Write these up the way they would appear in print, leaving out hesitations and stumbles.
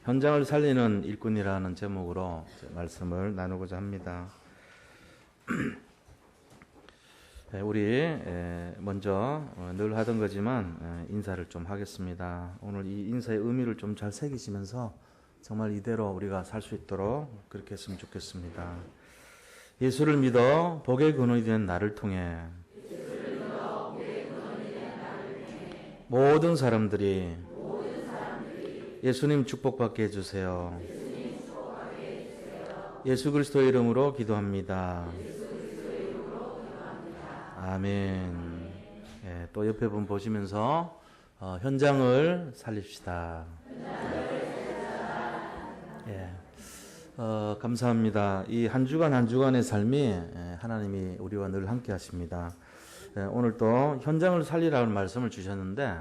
현장을 살리는 일꾼이라는 제목으로 말씀을 나누고자 합니다. 우리 먼저 늘 하던 거지만 인사를 좀 하겠습니다. 오늘 이 인사의 의미를 좀 잘 새기시면서 정말 이대로 우리가 살 수 있도록 그렇게 했으면 좋겠습니다. 예수를 믿어 복의 근원이 된 나를 통해 모든 사람들이 예수님 축복받게 해주세요. 예수 그리스도의 이름으로 기도합니다. 아멘. 예, 또 옆에 분 보시면서 현장을 살립시다. 예, 감사합니다. 이 한 주간 한 주간의 삶이 하나님이 우리와 늘 함께 하십니다. 오늘 또 현장을 살리라는 말씀을 주셨는데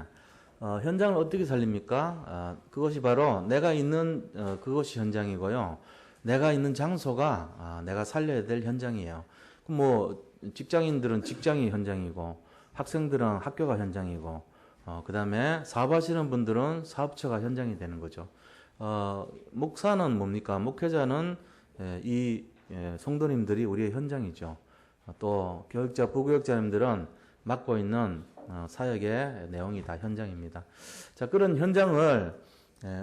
현장을 어떻게 살립니까? 그것이 바로 내가 있는 그것이 현장이고요. 내가 있는 장소가 내가 살려야 될 현장이에요. 뭐 직장인들은 직장이 현장이고 학생들은 학교가 현장이고 그 다음에 사업하시는 분들은 사업처가 현장이 되는 거죠. 목사는 뭡니까? 목회자는 이 성도님들이 우리의 현장이죠. 또 교육자, 부교육자님들은 맡고 있는 사역의 내용이 다 현장입니다. 자, 그런 현장을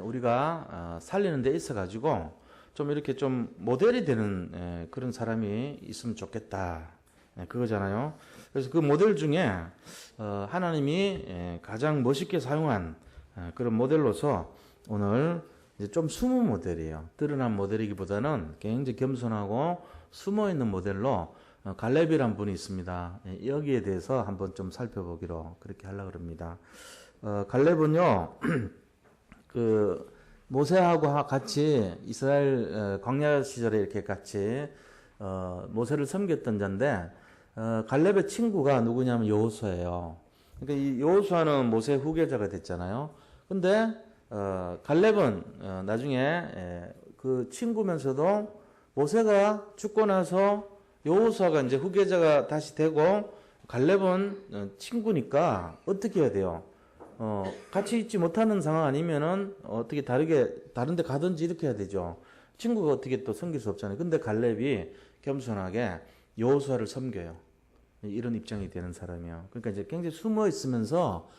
우리가 살리는 데 있어 가지고 좀 이렇게 좀 모델이 되는 그런 사람이 있으면 좋겠다. 그거잖아요. 그래서 그 모델 중에 하나님이 가장 멋있게 사용한 그런 모델로서 오늘 이제 좀 숨은 모델이에요. 드러난 모델이기보다는 굉장히 겸손하고 숨어 있는 모델로 갈렙이란 분이 있습니다. 여기에 대해서 한번 좀 살펴보기로 그렇게 하려고 합니다. 갈렙은요, 그 모세하고 같이 이스라엘 광야 시절에 이렇게 같이 모세를 섬겼던 자인데 갈렙의 친구가 누구냐면 여호수아예요. 그러니까 이 여호수아는 모세 후계자가 됐잖아요. 근데 갈렙은 나중에 그 친구면서도 모세가 죽고 나서 여호수아가 이제 후계자가 다시 되고 갈렙은 친구니까 어떻게 해야 돼요? 같이 있지 못하는 상황 아니면은 어떻게 다른 데 가든지 이렇게 해야 되죠. 친구가 어떻게 또 섬길 수 없잖아요. 근데 갈렙이 겸손하게 여호수아를 섬겨요. 이런 입장이 되는 사람이요. 그러니까 이제 굉장히 숨어 있으면서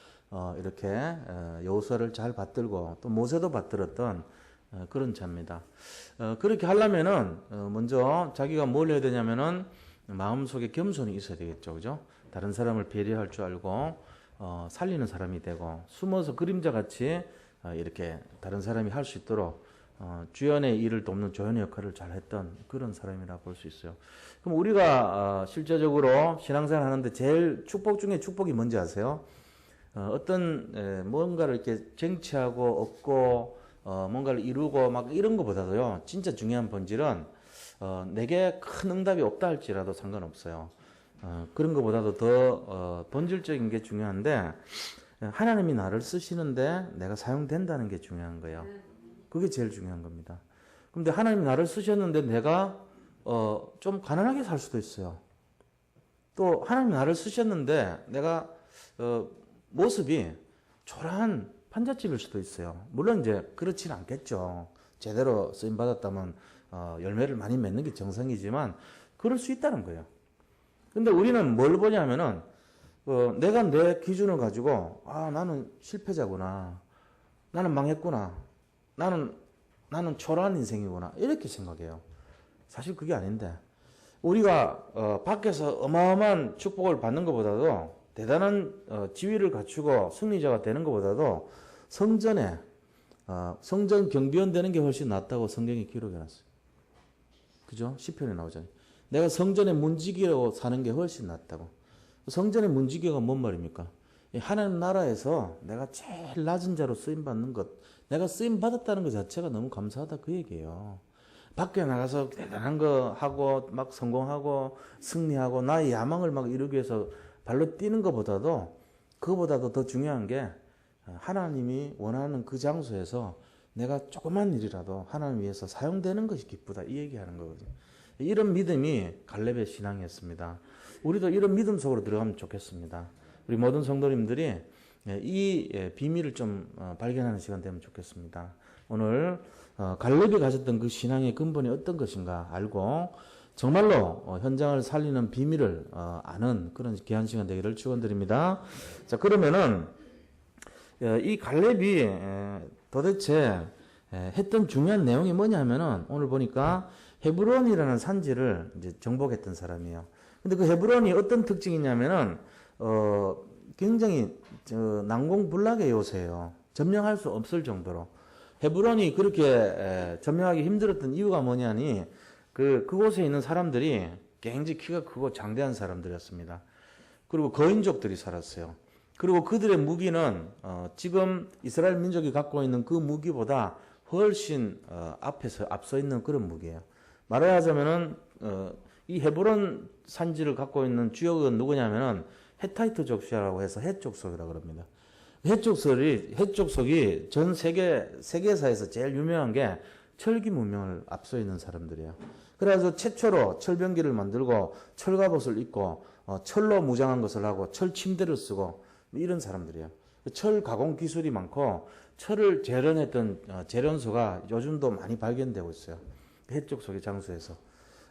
이렇게 여호수아를 잘 받들고 또 모세도 받들었던 그런 자입니다. 그렇게 하려면은 먼저 자기가 뭘 해야 되냐면은 마음속에 겸손이 있어야 되겠죠. 그죠? 다른 사람을 배려할 줄 알고 살리는 사람이 되고 숨어서 그림자같이 이렇게 다른 사람이 할 수 있도록 주연의 일을 돕는 조연의 역할을 잘 했던 그런 사람이라 볼 수 있어요. 그럼 우리가 실제적으로 신앙생활 하는데 제일 축복 중에 축복이 뭔지 아세요? 어떤 뭔가를 이렇게 쟁취하고 얻고 뭔가를 이루고 막 이런 것보다도요, 진짜 중요한 본질은 내게 큰 응답이 없다 할지라도 상관없어요. 그런 것보다도 더 본질적인 게 중요한데 하나님이 나를 쓰시는데 내가 사용된다는 게 중요한 거예요. 그게 제일 중요한 겁니다. 근데 하나님이 나를 쓰셨는데 내가 좀 가난하게 살 수도 있어요. 또 하나님이 나를 쓰셨는데 내가 모습이 초라한 판잣집일 수도 있어요. 물론 이제 그렇지는 않겠죠. 제대로 쓰임 받았다면 열매를 많이 맺는 게 정상이지만 그럴 수 있다는 거예요. 근데 우리는 뭘 보냐면은 내가 내 기준을 가지고 나는 실패자구나, 나는 망했구나, 나는 초라한 인생이구나 이렇게 생각해요. 사실 그게 아닌데 우리가 밖에서 어마어마한 축복을 받는 것보다도 대단한 지위를 갖추고 승리자가 되는 것보다도 성전 경비원 되는 게 훨씬 낫다고 성경이 기록해놨어요. 그죠? 시편에 나오잖아요. 내가 성전의 문지기로 사는 게 훨씬 낫다고. 성전의 문지기가 뭔 말입니까? 하나님 나라에서 내가 제일 낮은 자로 쓰임받는 것, 내가 쓰임받았다는 것 자체가 너무 감사하다 그 얘기예요. 밖에 나가서 대단한 거 하고 막 성공하고 승리하고 나의 야망을 막 이루기 위해서 발로 뛰는 것보다도 그거보다도 더 중요한 게 하나님이 원하는 그 장소에서 내가 조그만 일이라도 하나님 위해서 사용되는 것이 기쁘다 이 얘기하는 거거든요. 이런 믿음이 갈렙의 신앙이었습니다. 우리도 이런 믿음 속으로 들어가면 좋겠습니다. 우리 모든 성도님들이 이 비밀을 좀 발견하는 시간 되면 좋겠습니다. 오늘 갈렙이 가졌던 그 신앙의 근본이 어떤 것인가 알고 정말로 현장을 살리는 비밀을 아는 그런 귀한 시간 되기를 축원드립니다. 자, 그러면은 이 갈렙이 도대체 했던 중요한 내용이 뭐냐면은 오늘 보니까 헤브론이라는 산지를 이제 정복했던 사람이에요. 근데 그 헤브론이 어떤 특징이 있냐면은 굉장히 난공불락의 요새예요. 점령할 수 없을 정도로. 헤브론이 그렇게 점령하기 힘들었던 이유가 뭐냐니 그곳에 있는 사람들이 굉장히 키가 크고 장대한 사람들이었습니다. 그리고 거인족들이 살았어요. 그리고 그들의 무기는 지금 이스라엘 민족이 갖고 있는 그 무기보다 훨씬 앞서 있는 그런 무기예요. 말하자면은 이 헤브론 산지를 갖고 있는 주역은 누구냐면은 헤타이트 족속이라고 해서 헷족속이라고 그럽니다. 헷족속이 전 세계사에서 제일 유명한 게 철기 문명을 앞서 있는 사람들이에요. 그래서 최초로 철병기를 만들고 철갑옷을 입고 철로 무장한 것을 하고 철 침대를 쓰고 이런 사람들이에요. 철 가공 기술이 많고 철을 재련했던 재련소가 요즘도 많이 발견되고 있어요. 헷족속의 장소에서.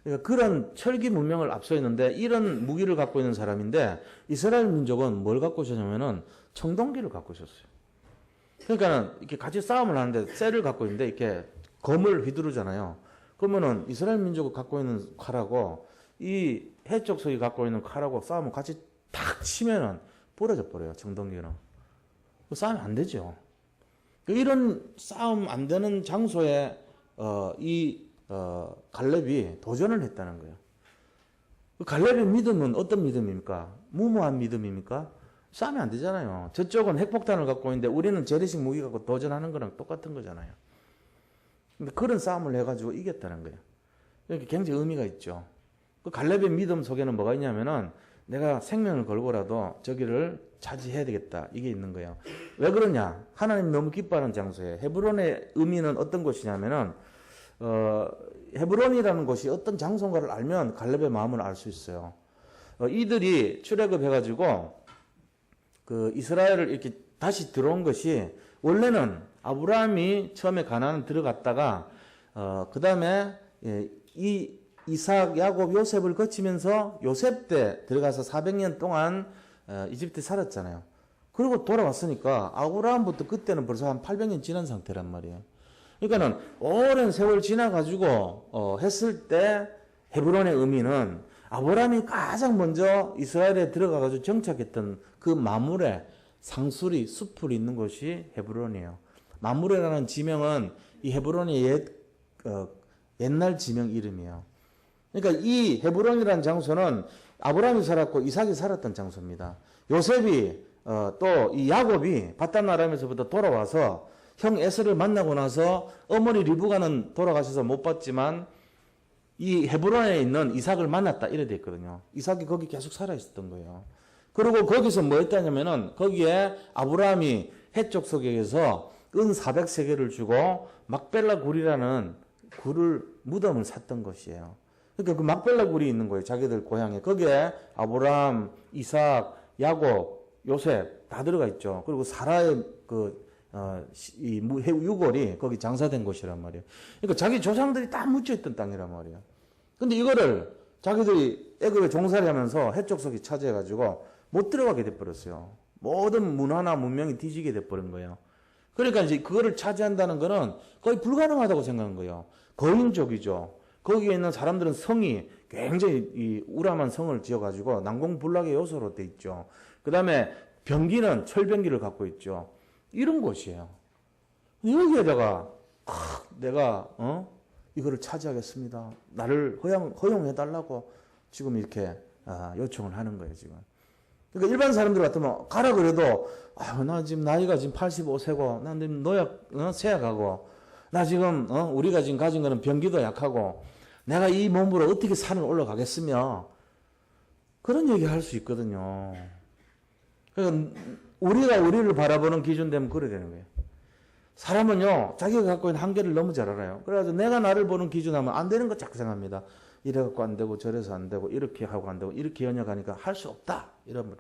그러니까 그런 철기 문명을 앞서 있는데 이런 무기를 갖고 있는 사람인데 이스라엘 민족은 뭘 갖고 있었냐면은 청동기를 갖고 있었어요. 그러니까는 이렇게 같이 싸움을 하는데 쇠를 갖고 있는데 이렇게 검을 휘두르잖아요. 그러면은 이스라엘 민족이 갖고 있는 칼하고 이 헷족속이 갖고 있는 칼하고 싸우면 같이 탁 치면은 부러져 버려요. 청동기는. 싸우면 안 되죠. 이런 싸움 안 되는 장소에 갈렙이 도전을 했다는 거예요. 갈렙의 믿음은 어떤 믿음입니까? 무모한 믿음입니까? 싸우면 안 되잖아요. 저쪽은 핵폭탄을 갖고 있는데 우리는 재래식 무기 갖고 도전하는 거랑 똑같은 거잖아요. 근데 그런 싸움을 해가지고 이겼다는 거예요. 이렇게 굉장히 의미가 있죠. 그 갈렙의 믿음 속에는 뭐가 있냐면은 내가 생명을 걸고라도 저기를 차지해야 되겠다. 이게 있는 거예요. 왜 그러냐? 하나님 너무 기뻐하는 장소에 헤브론의 의미는 어떤 곳이냐면은 헤브론이라는 곳이 어떤 장소인가를 알면 갈렙의 마음을 알 수 있어요. 이들이 출애굽해가지고 그 이스라엘을 이렇게 다시 들어온 것이 원래는 아브라함이 처음에 가나안 들어갔다가 그 다음에 이 이삭, 야곱, 요셉을 거치면서 요셉 때 들어가서 400년 동안 이집트에 살았잖아요. 그리고 돌아왔으니까 아브라함부터 그때는 벌써 한 800년 지난 상태란 말이에요. 그러니까는 오랜 세월 지나가지고 했을 때 헤브론의 의미는 아브라함이 가장 먼저 이스라엘에 들어가가지고 정착했던 그 마므레 상수리 숲을 있는 곳이 헤브론이에요. 마므레라는 지명은 이 헤브론의 옛날 지명 이름이에요. 그러니까 이 헤브론이라는 장소는 아브라함이 살았고 이삭이 살았던 장소입니다. 요셉이 또 이 야곱이 바단 아람에서부터 돌아와서 형 에서를 만나고 나서 어머니 리브가는 돌아가셔서 못 봤지만 이 헤브론에 있는 이삭을 만났다 이래 돼 있거든요. 이삭이 거기 계속 살아 있었던 거예요. 그리고 거기서 뭐 했다냐면은 거기에 아브라함이 헷족속에서 은 400세겔을 주고 막벨라 굴이라는 무덤을 샀던 것이에요. 그러니까 그 막벨라 굴이 있는 거예요. 자기들 고향에. 거기에 아브라함, 이삭, 야곱, 요셉 다 들어가 있죠. 그리고 사라의 이 유골이 거기 장사된 곳이란 말이에요. 그러니까 자기 조상들이 다 묻혀있던 땅이란 말이에요. 근데 이거를 자기들이 애굽에 종살이 하면서 헷족속이 차지해가지고 못 들어가게 돼버렸어요. 모든 문화나 문명이 뒤지게 돼버린 거예요. 그러니까 이제 그거를 차지한다는 거는 거의 불가능하다고 생각한 거예요. 거인족이죠. 거기에 있는 사람들은 성이 굉장히 이 우람한 성을 지어가지고 난공불락의 요소로 돼 있죠. 그 다음에 병기는 철병기를 갖고 있죠. 이런 곳이에요. 여기에다가 내가 이거를 차지하겠습니다. 나를 허용해달라고 지금 이렇게 요청을 하는 거예요. 지금. 그러니까 일반 사람들 같으면 가라 그래도 나 지금 나이가 지금 85세고 나 지금 세약하고 나 지금 우리가 지금 가진 거는 병기도 약하고 내가 이 몸으로 어떻게 산을 올라가겠으며 그런 얘기 할 수 있거든요. 그러니까 우리를 바라보는 기준 되면 그래 되는 거예요. 사람은요 자기가 갖고 있는 한계를 너무 잘 알아요. 그래가지고 내가 나를 보는 기준하면 안 되는 거 자꾸 생각합니다. 이래갖고 안 되고 저래서 안 되고 이렇게 하고 안 되고 이렇게 연역하니까 할 수 없다 이런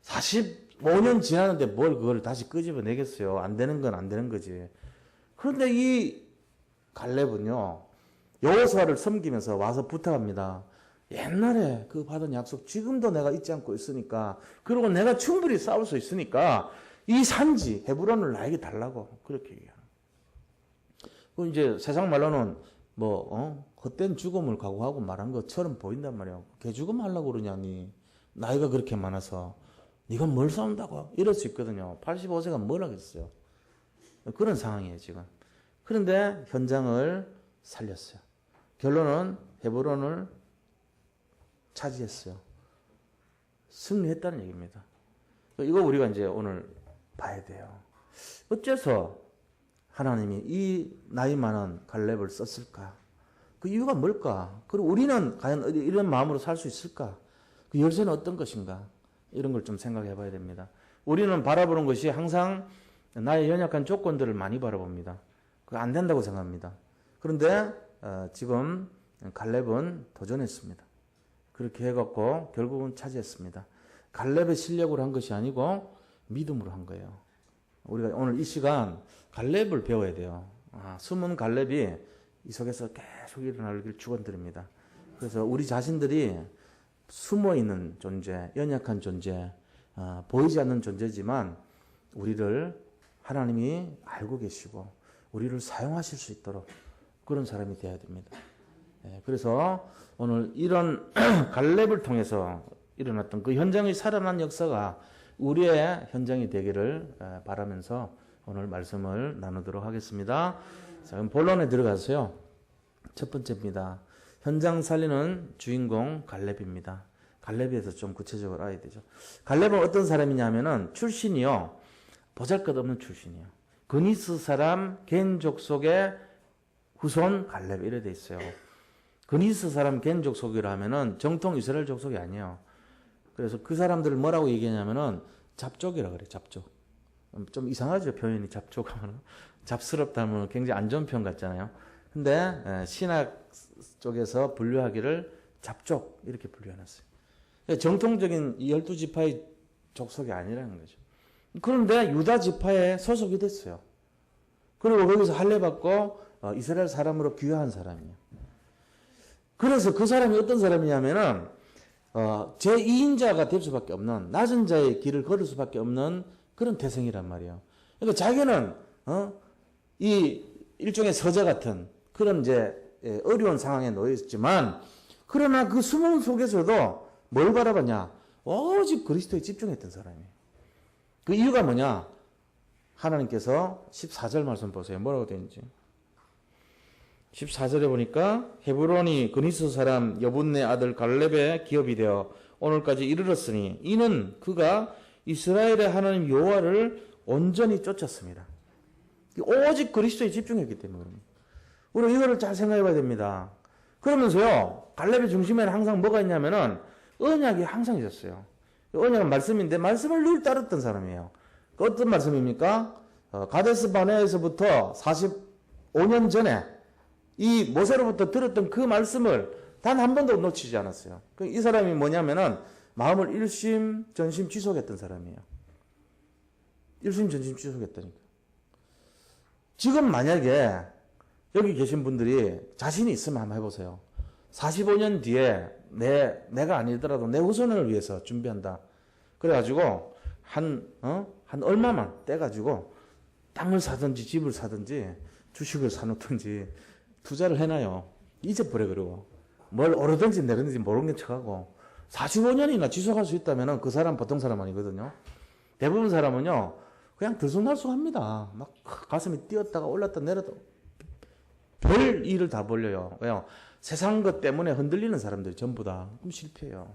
45년 지났는데 뭘 그걸 다시 끄집어내겠어요. 안 되는 건 안 되는 거지. 그런데 이 갈렙은요, 여호수아를 섬기면서 와서 부탁합니다. 옛날에 그 받은 약속 지금도 내가 잊지 않고 있으니까, 그리고 내가 충분히 싸울 수 있으니까 이 산지 헤브론을 나에게 달라고 그렇게 얘기해요. 그 이제 세상 말로는 헛된 죽음을 각오하고 말한 것처럼 보인단 말이에요. 개죽음 하려고 그러냐니, 나이가 그렇게 많아서 네가 뭘 싸운다고 이럴 수 있거든요. 85세가 뭘 하겠어요. 그런 상황이에요 지금. 그런데 현장을 살렸어요. 결론은 헤브론을 차지했어요. 승리했다는 얘기입니다. 이거 우리가 이제 오늘 봐야 돼요. 어째서 하나님이 이 나이 많은 갈렙을 썼을까? 그 이유가 뭘까? 그리고 우리는 과연 이런 마음으로 살 수 있을까? 그 열쇠는 어떤 것인가? 이런 걸 좀 생각해 봐야 됩니다. 우리는 바라보는 것이 항상 나의 연약한 조건들을 많이 바라봅니다. 그거 안 된다고 생각합니다. 그런데 지금 갈렙은 도전했습니다. 그렇게 해갖고 결국은 차지했습니다. 갈렙의 실력으로 한 것이 아니고 믿음으로 한 거예요. 우리가 오늘 이 시간 갈렙을 배워야 돼요. 숨은 갈렙이 이 속에서 계속 일어나길 축원드립니다. 그래서 우리 자신들이 숨어있는 존재, 연약한 존재, 보이지 않는 존재지만 우리를 하나님이 알고 계시고 우리를 사용하실 수 있도록 그런 사람이 되어야 됩니다. 그래서 오늘 이런 갈렙을 통해서 일어났던 그 현장의 살아난 역사가 우리의 현장이 되기를 바라면서 오늘 말씀을 나누도록 하겠습니다. 자, 그럼 본론에 들어가서요. 첫 번째입니다. 현장 살리는 주인공 갈렙입니다. 갈렙에 대해서 좀 구체적으로 알아야 되죠. 갈렙은 어떤 사람이냐면은 출신이요. 보잘것없는 출신이에요. 그니스 사람 겐 족속의 후손 갈렙 이래 돼 있어요. 그니스 사람 겐 족속이라 하면은 정통 이스라엘 족속이 아니에요. 그래서 그 사람들을 뭐라고 얘기하냐면은 잡족이라 그래. 잡족. 좀 이상하죠 표현이. 잡족하면 잡스럽다면 굉장히 안 좋은 표현 같잖아요. 근데 신학 쪽에서 분류하기를 잡족 이렇게 분류해놨어요. 정통적인 12지파의 족속이 아니라는 거죠. 그런데 유다 지파에 소속이 됐어요. 그리고 거기서 할례받고 이스라엘 사람으로 귀화한 사람이에요. 그래서 그 사람이 어떤 사람이냐면은 제2인자가 될 수밖에 없는, 낮은 자의 길을 걸을 수밖에 없는 그런 태생이란 말이에요. 그러니까 자기는 이 일종의 서자 같은 그런 이제 어려운 상황에 놓여 있지만, 그러나 그 숨음 속에서도 뭘 바라봤냐? 오직 그리스도에 집중했던 사람이에요. 그 이유가 뭐냐? 하나님께서 14절 말씀 보세요. 뭐라고 되어 있는지. 14절에 보니까 헤브론이 그니스 사람 여분네 아들 갈렙의 기업이 되어 오늘까지 이르렀으니 이는 그가 이스라엘의 하나님 여호와를 온전히 쫓았습니다. 오직 그리스도에 집중했기 때문에 그럽니다. 우리 이거를 잘 생각해 봐야 됩니다. 그러면서요, 갈렙의 중심에는 항상 뭐가 있냐면은 언약이 항상 있었어요. 언약은 말씀인데 말씀을 늘 따랐던 사람이에요. 그 어떤 말씀입니까? 가데스 바네에서부터 45년 전에 이 모세로부터 들었던 그 말씀을 단 한 번도 놓치지 않았어요. 이 사람이 뭐냐면은 마음을 일심전심 지속했던 사람이에요. 일심전심 지속했다니까. 지금 만약에 여기 계신 분들이 자신이 있으면 한번 해보세요. 45년 뒤에 내가 아니더라도 내 후손을 위해서 준비한다. 그래가지고 한 얼마만 떼가지고 땅을 사든지 집을 사든지 주식을 사놓든지 투자를 해놔요. 잊어버려. 그러고 뭘 오르든지 내리든지 모르는 척하고 45년이나 지속할 수 있다면 그 사람 보통 사람 아니거든요. 대부분 사람은요 그냥 들쑥날쑥합니다. 막 가슴이 뛰었다가 올랐다 내렸다 별 일을 다 벌려요. 왜요? 세상 것 때문에 흔들리는 사람들이 전부 다 그럼 실패해요.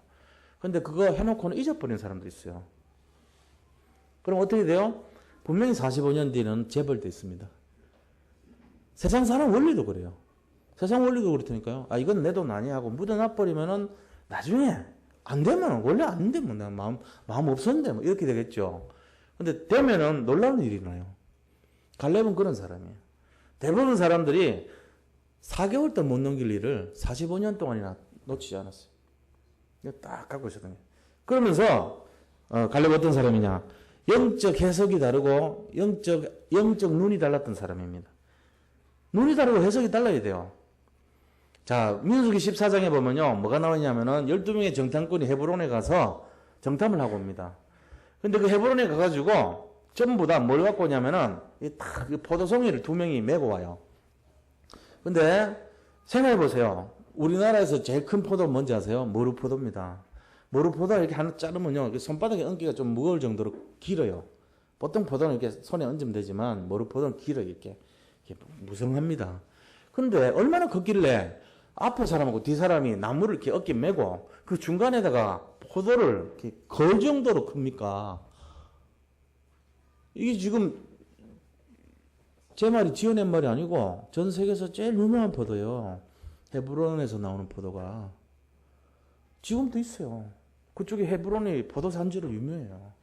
근데 그거 해놓고는 잊어버리는 사람도 있어요. 그럼 어떻게 돼요? 분명히 45년 뒤는 재벌돼 있습니다. 세상 사람 원리도 그래요. 세상 원리도 그렇다니까요. 이건 내 돈 아니야 하고 묻어놔버리면은 나중에 안 되면, 원래 안 되면 나 마음 없었는데 뭐 이렇게 되겠죠. 근데 되면은 놀라운 일이 나요. 갈렙은 그런 사람이에요. 대부분 사람들이 4개월도 못 넘길 일을 45년 동안이나 놓치지 않았어요. 이거 딱 갖고 있었던 거예요. 그러면서 갈렙 어떤 사람이냐? 영적 해석이 다르고 영적 눈이 달랐던 사람입니다. 눈이 다르고 해석이 달라야 돼요. 자, 민수기 14장에 보면요. 뭐가 나오냐면은 12명의 정탐꾼이 헤브론에 가서 정탐을 하고 옵니다. 근데 그 헤브론에 가가지고 전부 다 뭘 갖고 오냐면은 딱 포도송이를 2명이 메고 와요. 근데 생각해 보세요. 우리나라에서 제일 큰 포도 뭔지 아세요? 머루포도입니다. 머루포도 이렇게 하나 자르면요. 손바닥에 얹기가 좀 무거울 정도로 길어요. 보통 포도는 이렇게 손에 얹으면 되지만 머루포도는 길어요. 이렇게 무성합니다. 근데 얼마나 컸길래 앞에 사람하고 뒤 사람이 나무를 이렇게 어깨에 메고 그 중간에다가 포도를 이렇게 걸 정도로 큽니까? 이게 지금 제 말이 지어낸 말이 아니고 전 세계에서 제일 유명한 포도예요. 헤브론에서 나오는 포도가. 지금도 있어요. 그쪽에 헤브론이 포도 산지로 유명해요.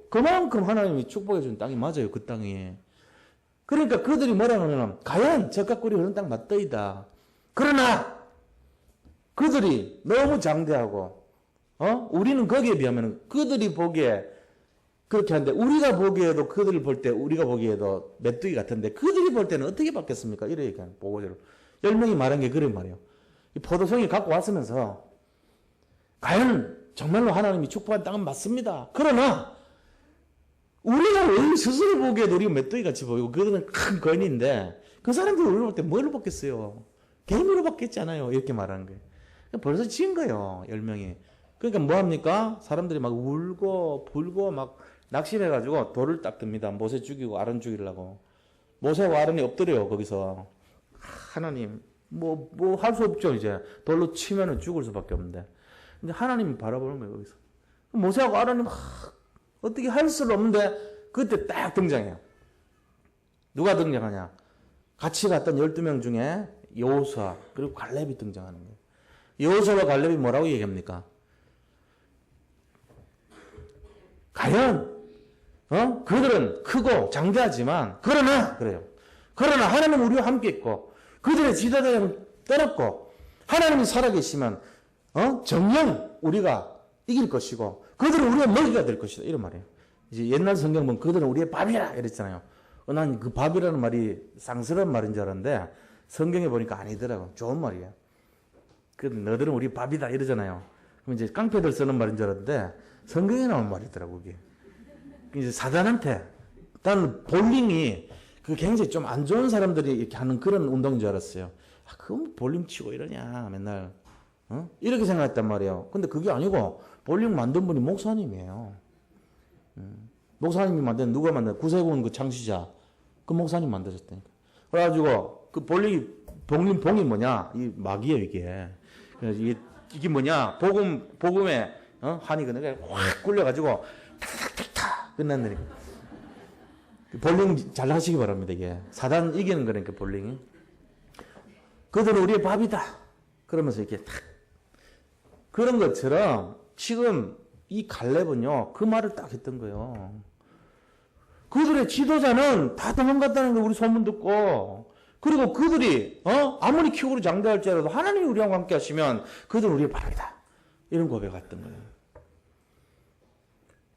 그만큼 하나님이 축복해준 땅이 맞아요. 그 땅이. 그러니까 그들이 뭐라 하냐면 과연 젖과 꿀이 흐르는 땅 맞더이다. 그러나 그들이 너무 장대하고 우리는 거기에 비하면 그들이 보기에 그렇게 하는데 우리가 보기에도 그들을 볼 때 우리가 보기에도 메뚜기 같은데 그들이 볼 때는 어떻게 받겠습니까? 이래 얘기하는 보고자를 10명이 말한 게 그런 말이에요. 이 포도송이 갖고 왔으면서 과연 정말로 하나님이 축복한 땅은 맞습니다. 그러나 우리가 우리 스스로 보기에도 우리가 메뚜기 같이 보이고 그들은 큰 거인인데 그 사람들이 우리를 볼 때 뭘로 받겠어요? 개미로 받겠잖아요. 이렇게 말하는 거예요. 벌써 진 거예요. 10명이. 그러니까 뭐합니까? 사람들이 막 울고 불고 막 낙심해가지고 돌을 딱 듭니다. 모세 죽이고 아론 죽이려고. 모세와 아론이 엎드려요. 거기서. 하나님 뭐 할 수 없죠. 이제 돌로 치면은 죽을 수밖에 없는데. 근데 하나님이 바라보는 거예요. 거기서. 모세하고 아론이 막 어떻게 할 수 없는데 그때 딱 등장해요. 누가 등장하냐? 같이 갔던 12명 중에 여호수아 그리고 갈렙이 등장하는 거예요. 여호수아와 갈렙이 뭐라고 얘기합니까? 과연 그들은 크고 장대하지만 그러나 그래요. 그러나 하나님은 우리와 함께 있고 그들의 지도자는 떠났고 하나님이 살아계시면 정녕 우리가 이길 것이고 그들은 우리의 먹이가 될 것이다. 이런 말이에요. 이제 옛날 성경 보면 그들은 우리의 밥이라 이랬잖아요. 난 그 밥이라는 말이 쌍스러운 말인 줄 알았는데 성경에 보니까 아니더라고. 좋은 말이에요. 그 너들은 우리 밥이다 이러잖아요. 그럼 이제 깡패들 쓰는 말인 줄 알았는데 성경에 나온 말이더라고 그게. 이제 사단한테 나는 볼링이 그 굉장히 좀 안 좋은 사람들이 이렇게 하는 그런 운동인 줄 알았어요. 그럼 볼링 치고 이러냐 맨날 이렇게 생각했단 말이에요. 근데 그게 아니고 볼링 만든 분이 목사님이에요. 목사님이 만든 누가 만든 구세군 그 창시자 그 목사님 만드셨다니까. 그래가지고 그 봉이 뭐냐 이 막이에요 이게. 그래서 이게 뭐냐 복음에 한이 그네 확 굴려가지고 탁탁탁탁 끝난다니까. 볼링 잘 하시기 바랍니다. 이게 사단 이기는 거니까 볼링이. 그들은 우리의 밥이다. 그러면서 이렇게 탁 그런 것처럼 지금 이 갈렙은요 그 말을 딱 했던 거예요. 그들의 지도자는 다 도망갔다는 거 우리 소문 듣고 그리고 그들이 아무리 키우고 장대할지라도 하나님이 우리와 함께 하시면 그들은 우리의 밥이다. 이런 고백했던 거예요.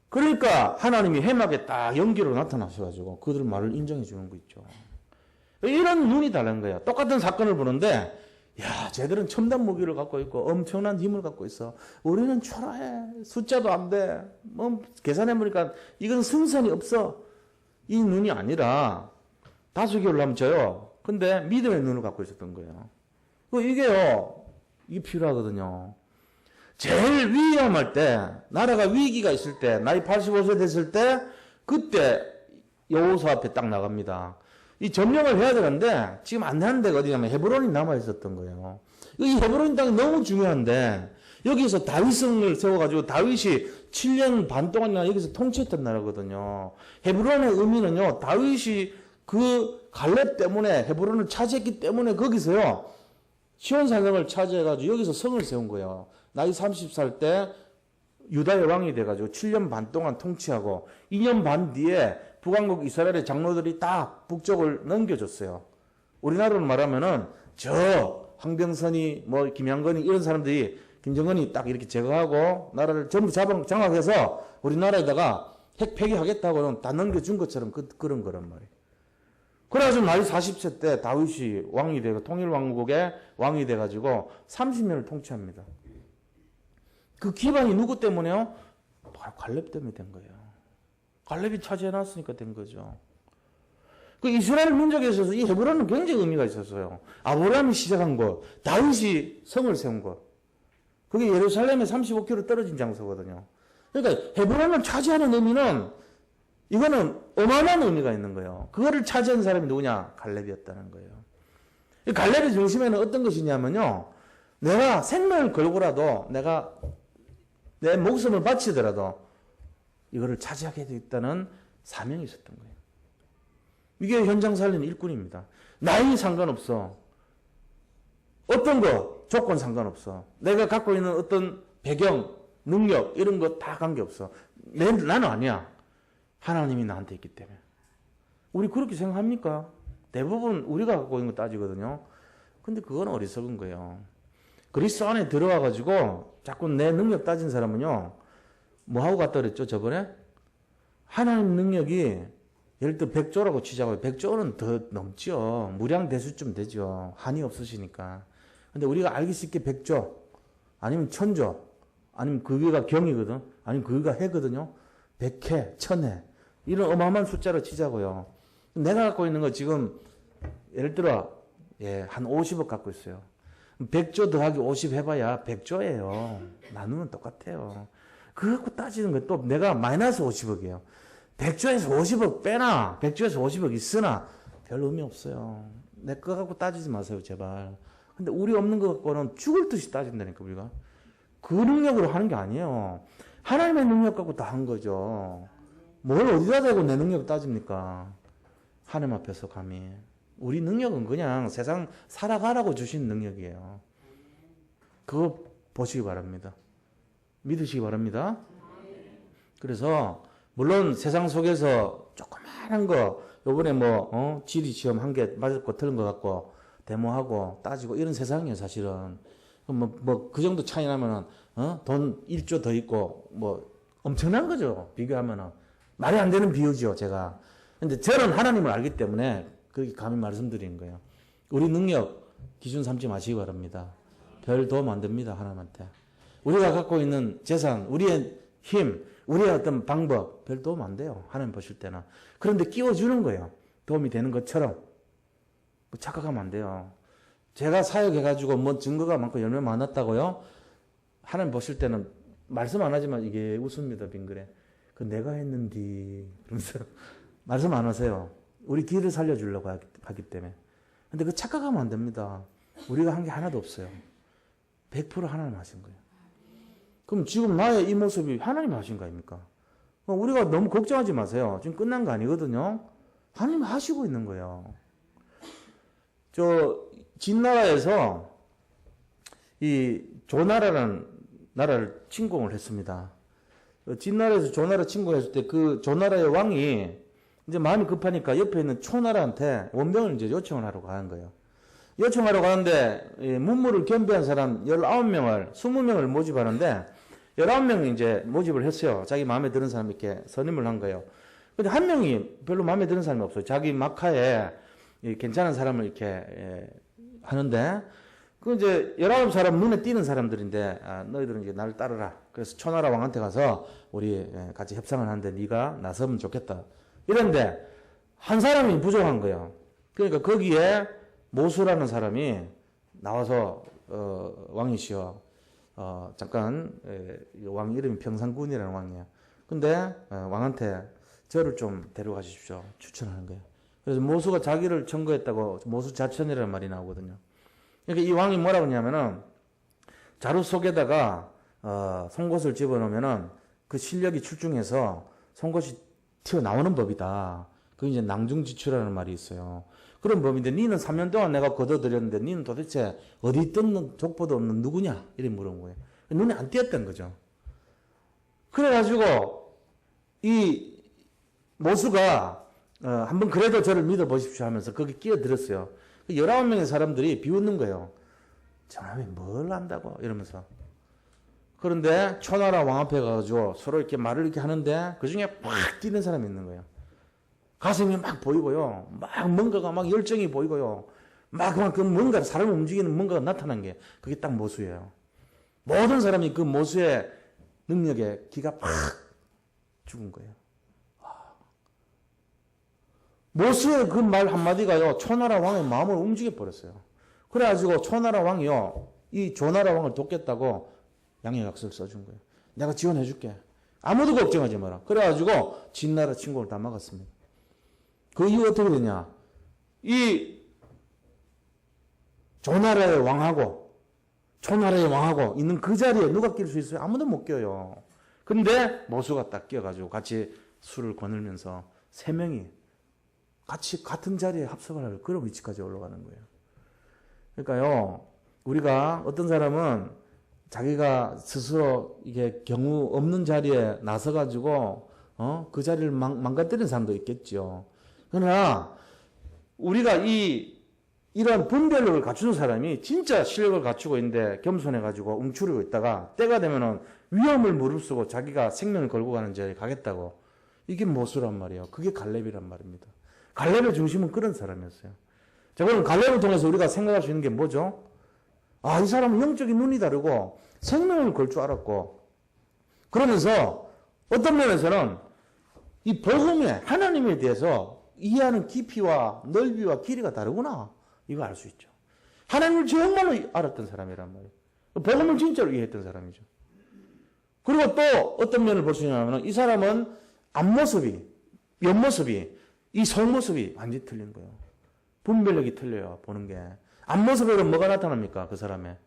그러니까 하나님이 해막에 딱 연기로 나타나셔가지고 그들 말을 인정해 주는 거 있죠. 이런 눈이 다른 거예요. 똑같은 사건을 보는데 야, 쟤들은 첨단 무기를 갖고 있고 엄청난 힘을 갖고 있어. 우리는 초라해. 숫자도 안 돼. 계산해보니까 이건 승산이 없어. 이 눈이 아니라 다수기 올라면 져요. 근데 믿음의 눈을 갖고 있었던 거예요. 이게요, 이게 필요하거든요. 제일 위험할 때, 나라가 위기가 있을 때, 나이 85세 됐을 때, 그때 여호수아 앞에 딱 나갑니다. 이 점령을 해야 되는데 지금 안 하는 데가 어디냐면 헤브론이 남아 있었던 거예요. 이 헤브론 땅이 너무 중요한데 여기서 다윗성을 세워가지고 다윗이 7년 반 동안이나 여기서 통치했던 나라거든요. 헤브론의 의미는요, 다윗이 그 갈렙 때문에 헤브론을 차지했기 때문에 거기서요 시온산성을 차지해가지고 여기서 성을 세운 거예요. 나이 30살 때 유다의 왕이 돼가지고 7년 반 동안 통치하고 2년 반 뒤에 북왕국 이스라엘의 장로들이 다 북쪽을 넘겨줬어요. 우리나라로 말하면은 저 황병선이 뭐 김양건이 이런 사람들이 김정은이 딱 이렇게 제거하고 나라를 전부 장악해서 우리나라에다가 핵 폐기하겠다고는 다 넘겨준 것처럼 그런 거란 말이에요. 그래가지고 나이 40세 때 다윗이 왕이 되고 통일왕국의 왕이 돼가지고 30년을 통치합니다. 그 기반이 누구 때문에요? 바로 갈렙 때문에 된 거예요. 갈렙이 차지해놨으니까 된 거죠. 그 이스라엘 민족에 있어서 이 헤브론은 굉장히 의미가 있었어요. 아브라함이 시작한 곳, 다윗이 성을 세운 곳. 그게 예루살렘에 35km 떨어진 장소거든요. 그러니까 헤브론을 차지하는 의미는 이거는 어마어마한 의미가 있는 거예요. 그거를 차지한 사람이 누구냐? 갈렙이었다는 거예요. 이 갈렙의 중심에는 어떤 것이 있냐면요. 내가 생명을 걸고라도 내가 내 목숨을 바치더라도 이거를 차지하게 되었다는 사명이 있었던 거예요. 이게 현장 살리는 일꾼입니다. 나이 상관없어. 어떤 거, 조건 상관없어. 내가 갖고 있는 어떤 배경, 능력 이런 거 다 관계없어. 나는 아니야. 하나님이 나한테 있기 때문에. 우리 그렇게 생각합니까? 대부분 우리가 갖고 있는 거 따지거든요. 근데 그건 어리석은 거예요. 그리스도 안에 들어와가지고 자꾸 내 능력 따진 사람은요. 뭐하고 갔다 그랬죠 저번에? 하나님 능력이 예를 들어 100조라고 치자고요. 100조는 더 넘죠. 무량대수쯤 되죠. 한이 없으시니까. 근데 우리가 알기 쉽게 100조 아니면 1000조 아니면 그 위가 경이거든. 아니면 그 위가 해거든요. 100회, 1000회 이런 어마어마한 숫자로 치자고요. 내가 갖고 있는 거 지금 예를 들어 한 50억 갖고 있어요. 100조 더하기 50 해봐야 100조예요. 나누면 똑같아요. 그거 갖고 따지는 건 또 내가 마이너스 50억이에요. 100조에서 50억 빼나 100조에서 50억 있으나 별 의미 없어요. 내 거 갖고 따지지 마세요 제발. 근데 우리 없는 거 갖고는 죽을 듯이 따진다니까 우리가. 그 능력으로 하는 게 아니에요. 하나님의 능력 갖고 다 한 거죠. 뭘 어디다 대고 내 능력 따집니까? 하나님 앞에서 감히. 우리 능력은 그냥 세상 살아가라고 주신 능력이에요. 그거 보시기 바랍니다. 믿으시기 바랍니다. 그래서 물론 세상 속에서 조그마한 거 요번에 지리 시험 한 개 맞았고 틀린 거 갖고 데모하고 따지고 이런 세상이에요 사실은. 그 정도 차이 나면은 돈 1조 더 있고 엄청난 거죠. 비교하면은 말이 안 되는 비유죠 제가. 근데 저는 하나님을 알기 때문에 그렇게 감히 말씀드리는 거예요. 우리 능력 기준 삼지 마시기 바랍니다. 별 도움 안 됩니다 하나님한테. 우리가 갖고 있는 재산, 우리의 힘, 우리의 어떤 방법 별 도움 안 돼요. 하나님 보실 때는. 그런데 끼워주는 거예요. 도움이 되는 것처럼. 착각하면 안 돼요. 제가 사역해가지고 증거가 많고 열매 많았다고요? 하나님 보실 때는 말씀 안 하지만 이게 웃습니다. 빙그레. 그 내가 했는디 그러면서 말씀 안 하세요. 우리 길을 살려주려고 하기 때문에. 근데 그 착각하면 안 됩니다. 우리가 한 게 하나도 없어요. 100% 하나님 하신 거예요. 그럼 지금 나의 이 모습이 하나님 하신 거 아닙니까? 우리가 너무 걱정하지 마세요. 지금 끝난 거 아니거든요. 하나님 하시고 있는 거예요. 진나라에서 이 조나라라는 나라를 침공을 했습니다. 진나라에서 조나라 침공했을 때 그 조나라의 왕이 이제 마음이 급하니까 옆에 있는 초나라한테 원병을 이제 요청을 하러 가는 거예요. 요청하러 가는데 문무를 겸비한 사람 19명을 20명을 모집하는데 19명이 이제 모집을 했어요. 자기 마음에 드는 사람 이렇게 선임을 한 거예요. 근데 한 명이 별로 마음에 드는 사람이 없어요. 자기 막하에 괜찮은 사람을 이렇게 하는데 그 이제 19사람 눈에 띄는 사람들인데 너희들은 이제 나를 따르라. 그래서 초나라 왕한테 가서 우리 같이 협상을 하는데 네가 나서면 좋겠다. 이런데 한 사람이 부족한 거예요. 그러니까 거기에 모수라는 사람이 나와서 왕이시여 잠깐 왕 이름이 평상군이라는 왕이에요. 근데 왕한테 저를 좀 데려가십시오. 추천하는 거예요. 그래서 모수가 자기를 청구했다고 모수 자천이라는 말이 나오거든요. 그러니까 이 왕이 뭐라고 하냐면은 자루 속에다가 송곳을 집어넣으면은 그 실력이 출중해서 송곳이 튀어나오는 법이다. 그게 이제 낭중지추라는 말이 있어요. 그런 법인데 니는 3년 동안 내가 거둬들였는데 니는 도대체 어디 있던 족보도 없는 누구냐? 이렇게 물은 거예요. 눈에 안 띄었던 거죠. 그래가지고 이 모수가 한번 그래도 저를 믿어보십시오 하면서 거기 끼어들었어요. 19명의 사람들이 비웃는 거예요. 저놈이 뭘 안다고 이러면서. 그런데 초나라 왕 앞에 가가지고 서로 이렇게 말을 이렇게 하는데 그 중에 팍 뛰는 사람이 있는 거예요. 가슴이 막 보이고요. 막 뭔가가 막 열정이 보이고요. 막 그 뭔가 사람을 움직이는 뭔가가 나타난 게 그게 딱 모수예요. 모든 사람이 그 모수의 능력에 기가 팍 죽은 거예요. 모수의 그 말 한마디가요, 초나라 왕의 마음을 움직여 버렸어요. 그래가지고 초나라 왕이요, 이 조나라 왕을 돕겠다고 양해약서를 써준 거예요. 내가 지원해줄게. 아무도 걱정하지 마라. 그래가지고 진나라 침공을 다 막았습니다. 그 이후 어떻게 되냐? 이 조나라의 왕하고 있는 그 자리에 누가 낄 수 있어요? 아무도 못 껴요. 근데 모수가 딱 끼어가지고 같이 술을 거늘면서 세 명이 같이 같은 자리에 합석을 할 그런 위치까지 올라가는 거예요. 그러니까요, 우리가 어떤 사람은 자기가 스스로 이게 경우 없는 자리에 나서가지고 그 자리를 망가뜨리는 사람도 있겠죠. 그러나 우리가 이러한 분별력을 갖추는 사람이 진짜 실력을 갖추고 있는데 겸손해가지고 움츠리고 있다가 때가 되면은 위험을 무릅쓰고 자기가 생명을 걸고 가는 자리에 가겠다고. 이게 모수란 말이에요. 그게 갈렙이란 말입니다. 갈렙의 중심은 그런 사람이었어요. 자, 그럼 갈렙을 통해서 우리가 생각할 수 있는 게 뭐죠? 아, 이 사람은 영적인 눈이 다르고 생명을 걸 줄 알았고, 그러면서 어떤 면에서는 이 복음에 하나님에 대해서 이해하는 깊이와 넓이와 길이가 다르구나, 이거 알 수 있죠. 하나님을 정말로 알았던 사람이란 말이에요. 복음을 진짜로 이해했던 사람이죠. 그리고 또 어떤 면을 볼 수 있냐면 이 사람은 앞모습이, 옆모습이, 이 속모습이 완전히 틀린 거예요. 분별력이 틀려요, 보는 게. 앞모습에는 뭐가 나타납니까? 그 사람의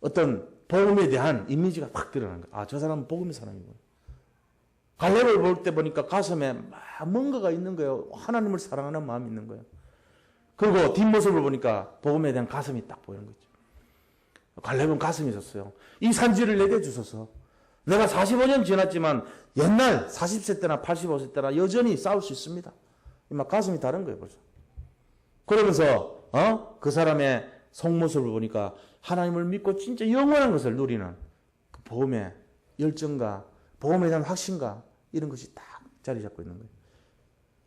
어떤 복음에 대한 이미지가 확 드러나는 거예요. 아, 저 사람은 복음의 사람이구나. 갈렙을 볼 때 보니까 가슴에 막 뭔가가 있는 거예요. 하나님을 사랑하는 마음이 있는 거예요. 그리고 뒷모습을 보니까 복음에 대한 가슴이 딱 보이는 거죠. 갈렙은 가슴이 있었어요. 이 산지를 내게 주소서. 내가 45년 지났지만 옛날 40세 때나 85세 때나 여전히 싸울 수 있습니다. 막 가슴이 다른 거예요, 벌써. 그러면서 그 사람의 속모습을 보니까 하나님을 믿고 진짜 영원한 것을 누리는 그 복음의 열정과 복음에 대한 확신과 이런 것이 딱 자리 잡고 있는 거예요.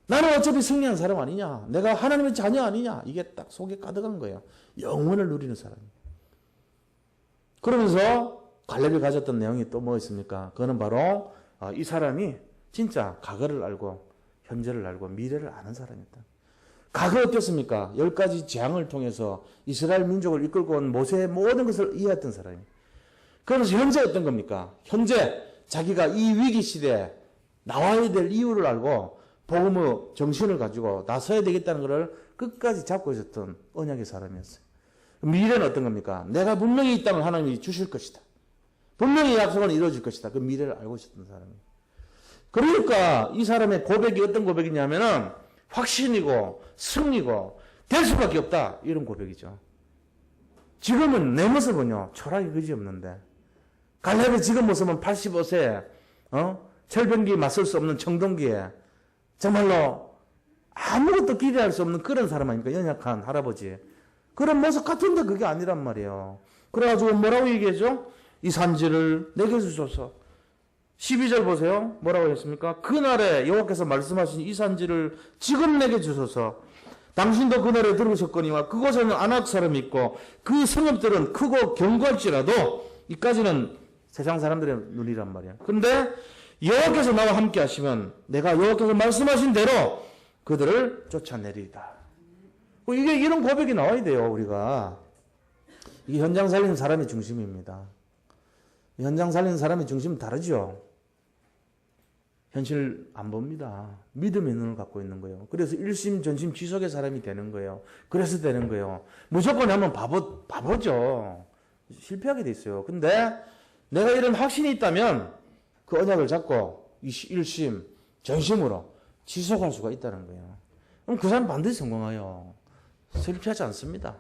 나는 어차피 승리한 사람 아니냐, 내가 하나님의 자녀 아니냐, 이게 딱 속에 가득한 거예요. 영원을 누리는 사람이. 그러면서 갈렙이 가졌던 내용이 또 뭐 있습니까? 그거는 바로 이 사람이 진짜 과거를 알고 현재를 알고 미래를 아는 사람이었다. 과거 어땠습니까? 10가지 재앙을 통해서 이스라엘 민족을 이끌고 온 모세의 모든 것을 이해했던 사람이에요. 그러면서 현재 어떤 겁니까? 현재 자기가 이 위기 시대에 나와야 될 이유를 알고 복음의 정신을 가지고 나서야 되겠다는 것을 끝까지 잡고 있었던 언약의 사람이었어요. 미래는 어떤 겁니까? 내가 분명히 이 땅을 하나님이 주실 것이다. 분명히 약속은 이루어질 것이다. 그 미래를 알고 있었던 사람이에요. 그러니까 이 사람의 고백이 어떤 고백이냐면은 확신이고 승리고 될 수밖에 없다, 이런 고백이죠. 지금은 내 모습은요 초라하기 그지없는데, 갈렙의 지금 모습은 85세에 철병기에 맞설 수 없는 청동기에 정말로 아무것도 기대할 수 없는 그런 사람 아닙니까? 연약한 할아버지. 그런 모습 같은데 그게 아니란 말이에요. 그래가지고 뭐라고 얘기했죠? 이 산지를 내게 주소서. 12절 보세요. 뭐라고 했습니까? 그날에 여호와께서 말씀하신 이 산지를 지금 내게 주소서. 당신도 그날에 들으셨거니와 그곳에는 아낙 사람이 있고 그 성읍들은 크고 견고할지라도, 이까지는 세상 사람들의 눈이란 말이야. 근데 여호와께서 나와 함께 하시면 내가 여호와께서 말씀하신 대로 그들을 쫓아내리이다. 이게 이런 고백이 나와야 돼요, 우리가. 이게 현장 살리는 사람의 중심입니다. 현장 살리는 사람의 중심은 다르죠. 현실 안 봅니다. 믿음의 눈을 갖고 있는 거예요. 그래서 일심 전심 지속의 사람이 되는 거예요. 그래서 되는 거예요. 무조건 하면 바보죠. 실패하게 돼 있어요. 근데 내가 이런 확신이 있다면 그 언약을 잡고 일심 전심으로 지속할 수가 있다는 거예요. 그럼 그 사람 반드시 성공해요. 실패하지 않습니다.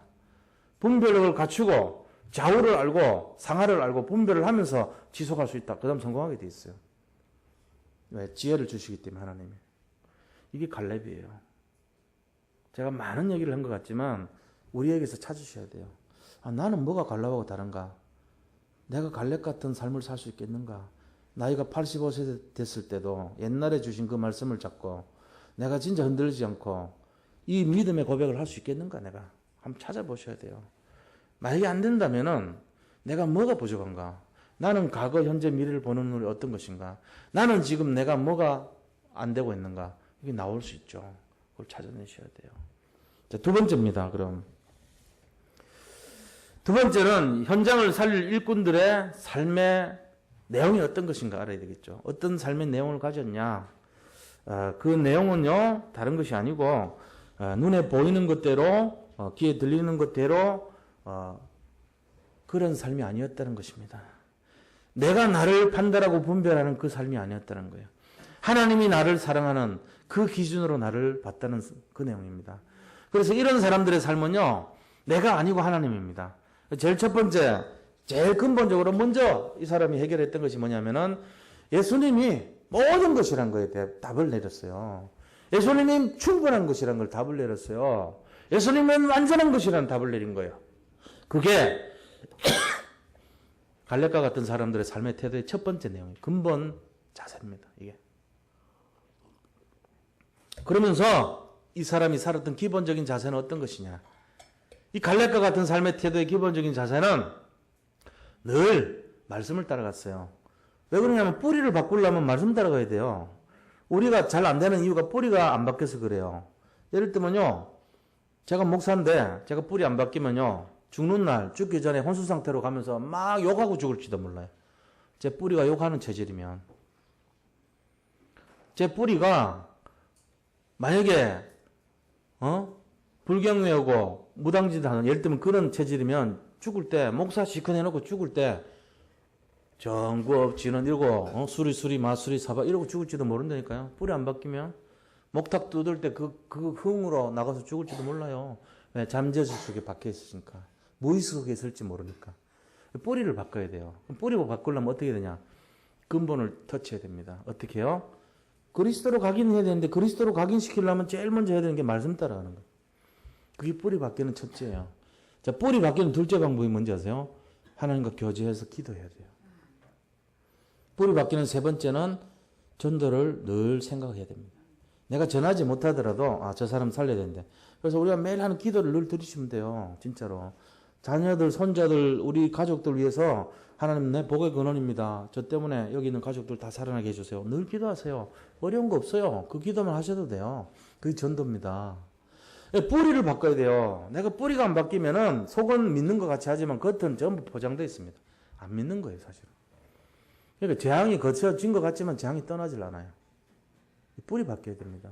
분별력을 갖추고 좌우를 알고 상하를 알고 분별을 하면서 지속할 수 있다. 그 다음 성공하게 돼 있어요. 왜? 지혜를 주시기 때문에 하나님이. 이게 갈렙이에요. 제가 많은 얘기를 한 것 같지만 우리에게서 찾으셔야 돼요. 나는 뭐가 갈렙하고 다른가? 내가 갈렙 같은 삶을 살 수 있겠는가? 나이가 85세 됐을 때도 옛날에 주신 그 말씀을 잡고 내가 진짜 흔들리지 않고 이 믿음의 고백을 할 수 있겠는가 내가 한번 찾아보셔야 돼요. 만약에 안 된다면은 내가 뭐가 부족한가? 나는 과거, 현재, 미래를 보는 눈이 어떤 것인가? 나는 지금 내가 뭐가 안 되고 있는가? 이게 나올 수 있죠. 그걸 찾아내셔야 돼요. 자, 두 번째입니다. 그럼 두 번째는 현장을 살릴 일꾼들의 삶의 내용이 어떤 것인가 알아야 되겠죠. 어떤 삶의 내용을 가졌냐? 그 내용은요 다른 것이 아니고 눈에 보이는 것대로 귀에 들리는 것대로 그런 삶이 아니었다는 것입니다. 내가 나를 판단하고 분별하는 그 삶이 아니었다는 거예요. 하나님이 나를 사랑하는 그 기준으로 나를 봤다는 그 내용입니다. 그래서 이런 사람들의 삶은요 내가 아니고 하나님입니다. 제일 첫 번째, 제일 근본적으로 먼저 이 사람이 해결했던 것이 뭐냐면은 예수님이 모든 것이란 거에 대해 답을 내렸어요. 예수님이 충분한 것이란 걸 답을 내렸어요. 예수님은 완전한 것이라는 답을 내린 거예요. 그게 갈렙과 같은 사람들의 삶의 태도의 첫 번째 내용이에요. 근본 자세입니다. 이게. 그러면서 이 사람이 살았던 기본적인 자세는 어떤 것이냐? 이 갈렙과 같은 삶의 태도의 기본적인 자세는 늘 말씀을 따라갔어요. 왜 그러냐면 뿌리를 바꾸려면 말씀 따라가야 돼요. 우리가 잘 안 되는 이유가 뿌리가 안 바뀌어서 그래요. 예를 들면요. 제가 목사인데 제가 뿌리 안 바뀌면요. 죽는 날, 죽기 전에 혼수 상태로 가면서 막 욕하고 죽을지도 몰라요. 제 뿌리가 욕하는 체질이면. 제 뿌리가 만약에 불경 외우고 무당짓 하는 예를 들면 그런 체질이면 죽을 때 목사 시큰 해놓고 죽을 때 정구업 지는 이러고 수리수리 마수리 사바 이러고 죽을지도 모른다니까요. 뿌리 안 바뀌면 목탁 뜯을 때 그 흥으로 나가서 죽을지도 몰라요. 왜? 잠재수 속에 박혀 있으니까. 무의식 속에 있을지 모르니까. 뿌리를 바꿔야 돼요. 뿌리를 바꾸려면 어떻게 되냐? 근본을 터치해야 됩니다. 어떻게 해요? 그리스도로 각인해야 되는데 그리스도로 각인시키려면 제일 먼저 해야 되는 게 말씀 따라가는 거예요. 그게 뿌리 바뀌는 첫째예요. 자, 뿌리 바뀌는 둘째 방법이 뭔지 아세요? 하나님과 교제해서 기도해야 돼요. 뿌리 바뀌는 세 번째는 전도를 늘 생각해야 됩니다. 내가 전하지 못하더라도 저 사람 살려야 되는데. 그래서 우리가 매일 하는 기도를 늘 드리시면 돼요. 진짜로. 자녀들, 손자들, 우리 가족들 위해서 하나님 내 복의 근원입니다. 저 때문에 여기 있는 가족들 다 살아나게 해주세요. 늘 기도하세요. 어려운 거 없어요. 그 기도만 하셔도 돼요. 그게 전도입니다. 뿌리를 바꿔야 돼요. 내가 뿌리가 안 바뀌면은 속은 믿는 것 같이 하지만 겉은 전부 포장되어 있습니다. 안 믿는 거예요, 사실은. 그러니까 재앙이 거쳐진 것 같지만 재앙이 떠나질 않아요. 뿌리 바뀌어야 됩니다.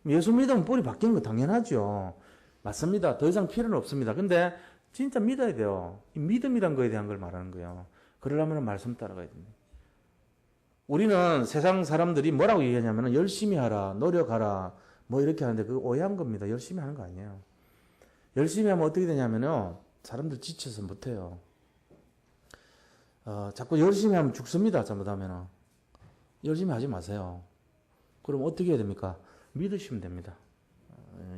예수 믿으면 뿌리 바뀌는 거 당연하죠. 맞습니다. 더 이상 필요는 없습니다. 근데 진짜 믿어야 돼요. 이 믿음이란 거에 대한 걸 말하는 거예요. 그러려면 말씀 따라가야 됩니다. 우리는 세상 사람들이 뭐라고 얘기하냐면 열심히 하라, 노력하라, 뭐 이렇게 하는데 그거 오해한 겁니다. 열심히 하는 거 아니에요. 열심히 하면 어떻게 되냐면요. 사람들 지쳐서 못해요. 자꾸 열심히 하면 죽습니다. 잘못하면은. 열심히 하지 마세요. 그럼 어떻게 해야 됩니까? 믿으시면 됩니다.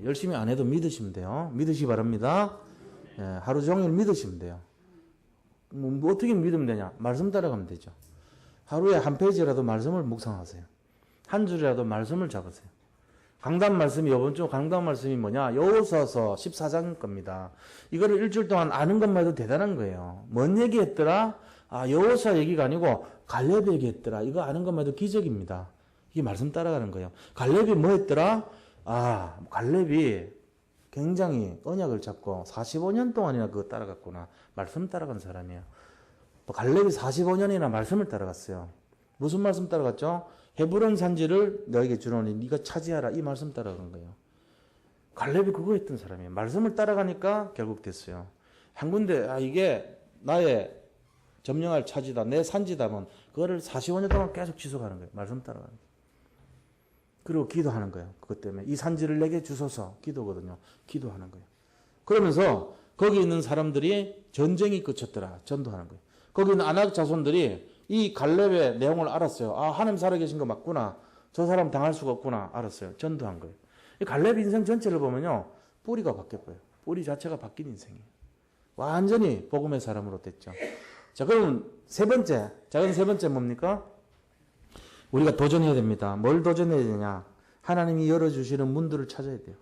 열심히 안 해도 믿으시면 돼요. 믿으시기 바랍니다. 하루 종일 믿으시면 돼요. 뭐 어떻게 믿으면 되냐? 말씀 따라가면 되죠. 하루에 한 페이지라도 말씀을 묵상하세요. 한 줄이라도 말씀을 잡으세요. 강단 말씀이 이번 주 강단 말씀이 뭐냐? 여호수아서 14장 겁니다. 이거를 일주일 동안 아는 것만 해도 대단한 거예요. 뭔 얘기했더라? 여호수아 얘기가 아니고 갈렙 얘기했더라. 이거 아는 것만 해도 기적입니다. 이게 말씀 따라가는 거예요. 갈렙이 뭐 했더라? 갈렙이 굉장히 언약을 잡고 45년 동안이나 그거 따라갔구나. 말씀 따라간 사람이에요. 또 갈렙이 45년이나 말씀을 따라갔어요. 무슨 말씀 따라갔죠? 헤브론 산지를 너에게 주노니 네가 차지하라. 이 말씀 따라간 거예요. 갈렙이 그거 했던 사람이에요. 말씀을 따라가니까 결국 됐어요. 한 군데 이게 나의 점령할 차지다. 내 산지다면 그거를 45년 동안 계속 지속하는 거예요. 말씀 따라가는 거예요. 그리고 기도하는 거예요. 그것 때문에 이 산지를 내게 주소서. 기도거든요. 기도하는 거예요. 그러면서 거기 있는 사람들이 전쟁이 끝쳤더라. 전도하는 거예요. 거기 있는 아낙 자손들이 이 갈렙의 내용을 알았어요. 하나님 살아계신 거 맞구나. 저 사람 당할 수가 없구나. 알았어요. 전도한 거예요. 이 갈렙 인생 전체를 보면요. 뿌리가 바뀌어버려요. 뿌리 자체가 바뀐 인생이에요. 완전히 복음의 사람으로 됐죠. 자, 그럼 세 번째. 작은 세 번째 뭡니까? 우리가 도전해야 됩니다. 뭘 도전해야 되냐? 하나님이 열어주시는 문들을 찾아야 돼요.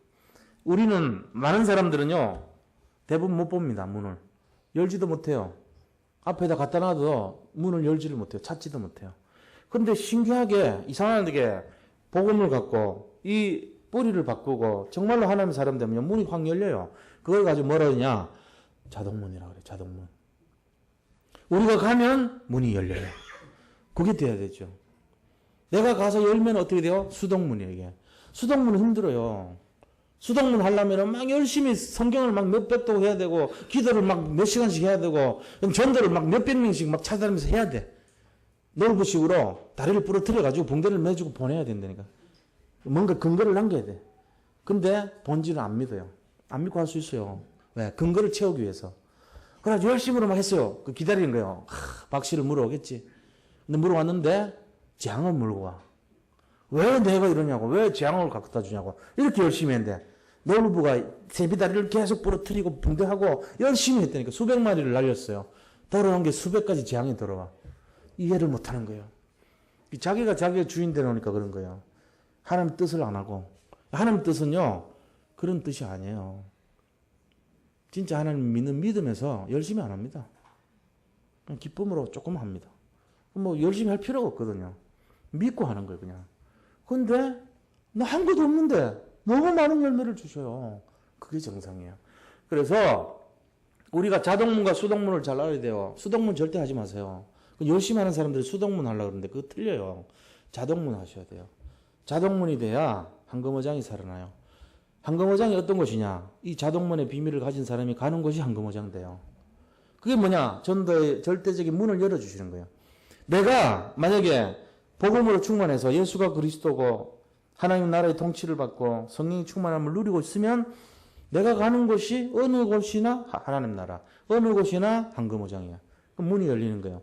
우리는, 많은 사람들은요, 대부분 못 봅니다, 문을. 열지도 못해요. 앞에다 갖다 놔도 문을 열지를 못해요. 찾지도 못해요. 근데 신기하게, 이상하게, 복음을 갖고, 이 뿌리를 바꾸고, 정말로 하나님 사람 되면 문이 확 열려요. 그걸 가지고 뭐라 그러냐? 자동문이라고 그래요, 자동문. 우리가 가면 문이 열려요. 그게 돼야 되죠. 내가 가서 열면 어떻게 돼요? 수동문이에요, 이게. 수동문은 힘들어요. 수동문 하려면 막 열심히 성경을 막 몇백 도 해야 되고, 기도를 막 몇 시간씩 해야 되고, 전도를 막 몇백 명씩 막 찾아다니면서 해야 돼. 놀부식으로 다리를 부러뜨려가지고 붕대를 매주고 보내야 된다니까. 뭔가 근거를 남겨야 돼. 근데 본질은 안 믿어요. 안 믿고 할 수 있어요. 왜? 근거를 채우기 위해서. 그래가지고 열심으로 막 했어요. 그 기다리는 거예요. 박씨를 물어오겠지. 근데 물어왔는데 재앙을 물고 와. 왜 내가 이러냐고. 왜 재앙을 갖다 주냐고. 이렇게 열심히 했는데 놀부가 제비다리를 계속 부러뜨리고 붕대하고 열심히 했다니까. 수백 마리를 날렸어요. 돌아온 게 수백 가지 재앙이 들어와. 이해를 못하는 거예요. 자기가 자기의 주인 되놓으니까 그런 거예요. 하나님 뜻을 안 하고. 하나님 뜻은요, 그런 뜻이 아니에요. 진짜 하나님 믿는 믿음에서 열심히 안 합니다. 그냥 기쁨으로 조금 합니다. 뭐 열심히 할 필요가 없거든요. 믿고 하는 거예요, 그냥. 근데 나 한 것도 없는데 너무 많은 열매를 주셔요. 그게 정상이에요. 그래서 우리가 자동문과 수동문을 잘 알아야 돼요. 수동문 절대 하지 마세요. 열심히 하는 사람들이 수동문 하려고 그러는데 그거 틀려요. 자동문 하셔야 돼요. 자동문이 돼야 황금어장이 살아나요. 황금어장이 어떤 것이냐? 이 자동문의 비밀을 가진 사람이 가는 곳이 황금어장 돼요. 그게 뭐냐? 전도의 절대적인 문을 열어주시는 거예요. 내가 만약에 복음으로 충만해서 예수가 그리스도고 하나님 나라의 통치를 받고 성령의 충만함을 누리고 있으면 내가 가는 곳이 어느 곳이나 하나님 나라, 어느 곳이나 황금어장이야. 그럼 문이 열리는 거예요.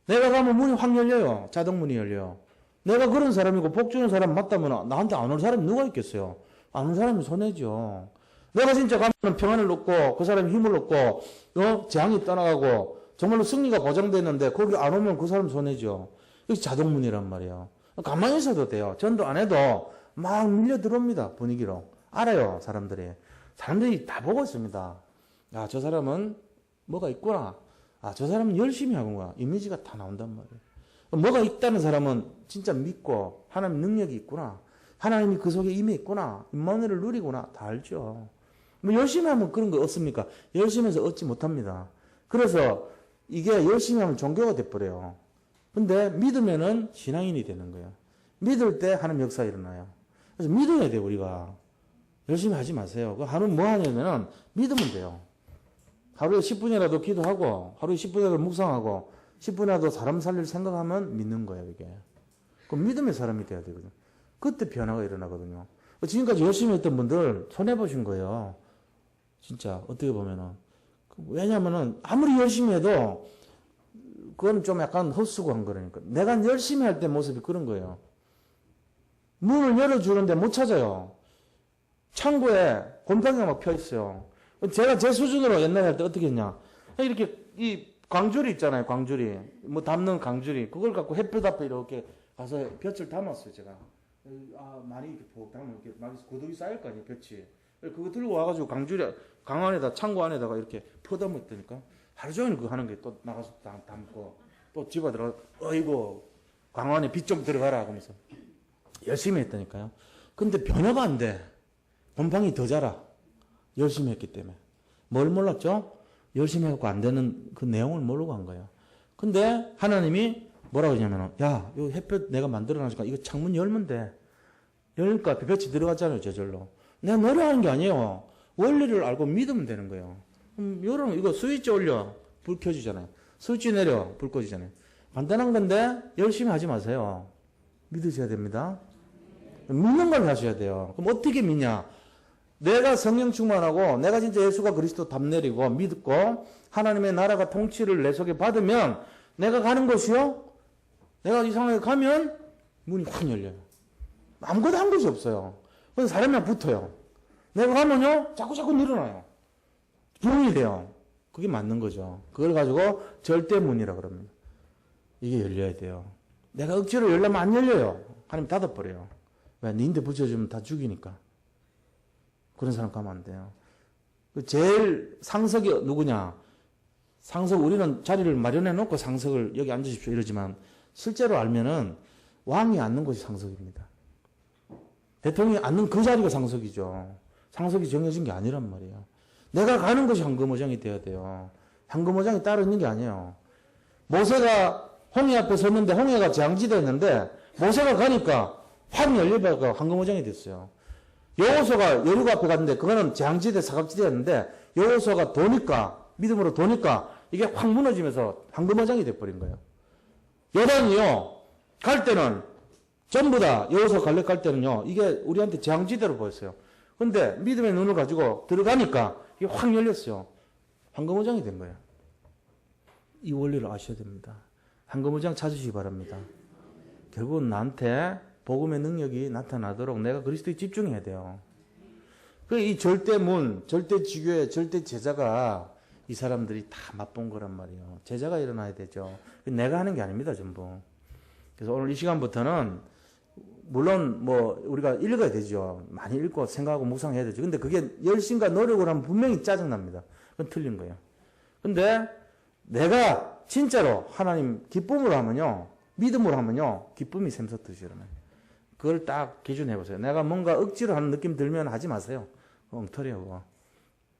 내가 가면 문이 확 열려요. 자동문이 열려요. 내가 그런 사람이고 복 주는 사람 맞다면 나한테 안 올 사람이 누가 있겠어요? 안 올 사람이 손해죠. 내가 진짜 가면 평안을 얻고 그 사람이 힘을 얻고 재앙이 떠나가고 정말로 승리가 보장됐는데 거기 안 오면 그 사람 손해죠. 이게 자동문이란 말이에요. 가만히 있어도 돼요. 전도 안 해도 막 밀려 들어옵니다. 분위기로. 알아요, 사람들이. 사람들이 다 보고 있습니다. 아, 저 사람은 뭐가 있구나. 아, 저 사람은 열심히 하구나. 이미지가 다 나온단 말이에요. 뭐가 있다는 사람은 진짜 믿고 하나님 능력이 있구나. 하나님이 그 속에 임해 있구나. 임마누엘을 누리구나. 다 알죠. 뭐 열심히 하면 그런 거 얻습니까? 열심히 해서 얻지 못합니다. 그래서 이게 열심히 하면 종교가 돼버려요. 근데 믿으면은 신앙인이 되는 거예요. 믿을 때 하나님 역사 일어나요. 그래서 믿어야 돼요, 우리가. 열심히 하지 마세요. 하루는 뭐 하냐면은 믿으면 돼요. 하루에 10분이라도 기도하고, 하루에 10분이라도 묵상하고, 10분이라도 사람 살릴 생각하면 믿는 거예요, 이게. 그럼 믿음의 사람이 돼야 되거든요. 그때 변화가 일어나거든요. 지금까지 열심히 했던 분들 손해보신 거예요. 진짜, 어떻게 보면은. 왜냐면은, 아무리 열심히 해도, 그건 좀 약간 헛수고 한 거라니까. 내가 열심히 할 때 모습이 그런 거예요. 문을 열어주는데 못 찾아요. 창고에 곰팡이가 막 펴있어요. 제가 제 수준으로 옛날에 할 때 어떻게 했냐. 이렇게, 이 광줄이 있잖아요, 광줄이. 뭐 담는 광줄이. 그걸 갖고 햇볕 앞에 이렇게 가서 볕을 담았어요, 제가. 아, 많이 이렇게 푹 담으면 이렇게 막 고독이 쌓일 거 아니에요, 볕이. 그거 들고 와가지고 광줄에, 강 안에다, 창고 안에다가 이렇게 퍼담았다니까. 하루 종일 그거 하는 게 또 나가서 담고, 또 집어 들어가, 어이구, 강 안에 빛 좀 들어가라 하면서. 열심히 했다니까요. 근데 변화가 안 돼. 곰팡이 더 자라. 열심히 했기 때문에. 뭘 몰랐죠? 열심히 해갖고 안 되는 그 내용을 모르고 한 거예요. 근데 하나님이 뭐라고 하냐면은, 야, 요 햇볕 내가 만들어놨으니까 이거 창문 열면 돼. 열니까 햇볕이 들어갔잖아요, 저절로. 내가 노래 하는 게 아니에요. 원리를 알고 믿으면 되는 거예요. 여러분, 이거 스위치 올려. 불 켜지잖아요. 스위치 내려. 불 꺼지잖아요. 간단한 건데, 열심히 하지 마세요. 믿으셔야 됩니다. 믿는 걸 하셔야 돼요. 그럼 어떻게 믿냐? 내가 성령 충만하고 내가 진짜 예수가 그리스도 답 내리고 믿고 하나님의 나라가 통치를 내 속에 받으면 내가 가는 곳이요? 내가 이 상황에 가면 문이 확 열려요. 아무것도 한 것이 없어요. 그래서 사람이랑 붙어요. 내가 가면요? 자꾸 늘어나요. 부흥이 돼요. 그게 맞는 거죠. 그걸 가지고 절대문이라 그럽니다. 이게 열려야 돼요. 내가 억지로 열려면 안 열려요. 하나님 닫아버려요. 왜? 니인데 붙여주면 다 죽이니까. 그런 사람 가면 안 돼요. 제일 상석이 누구냐? 상석, 우리는 자리를 마련해 놓고 상석을 여기 앉으십시오 이러지만 실제로 알면은 왕이 앉는 곳이 상석입니다. 대통령이 앉는 그 자리가 상석이죠. 상석이 정해진 게 아니란 말이에요. 내가 가는 것이 황금어장이 돼야 돼요. 황금어장이 따로 있는 게 아니에요. 모세가 홍해 앞에 섰는데 홍해가 재앙지대였는데 모세가 가니까 확 열려버려서 황금어장이 됐어요. 여호수아가 여리고 앞에 갔는데 그거는 재앙지대 사각지대였는데 여호수아가 도니까 믿음으로 도니까 이게 확 무너지면서 황금어장이 돼버린 거예요. 여단이요 갈 때는 전부 다 여호수아 갈렙 갈 때는요 이게 우리한테 재앙지대로 보였어요. 근데 믿음의 눈을 가지고 들어가니까 이게 확 열렸어요. 황금어장이 된 거예요. 이 원리를 아셔야 됩니다. 황금어장 찾으시기 바랍니다. 결국은 나한테 복음의 능력이 나타나도록 내가 그리스도에 집중해야 돼요. 이 절대문, 절대지교회, 절대제자가 이 사람들이 다 맛본 거란 말이에요. 제자가 일어나야 되죠. 내가 하는 게 아닙니다, 전부. 그래서 오늘 이 시간부터는 물론 뭐 우리가 읽어야 되죠. 많이 읽고 생각하고 묵상해야 되죠. 근데 그게 열심과 노력을 하면 분명히 짜증납니다. 그건 틀린 거예요. 근데 내가 진짜로 하나님 기쁨으로 하면요. 믿음으로 하면요. 기쁨이 샘솟듯이 일어나요. 그걸 딱 기준해 보세요. 내가 뭔가 억지로 하는 느낌 들면 하지 마세요. 엉터리야 그거.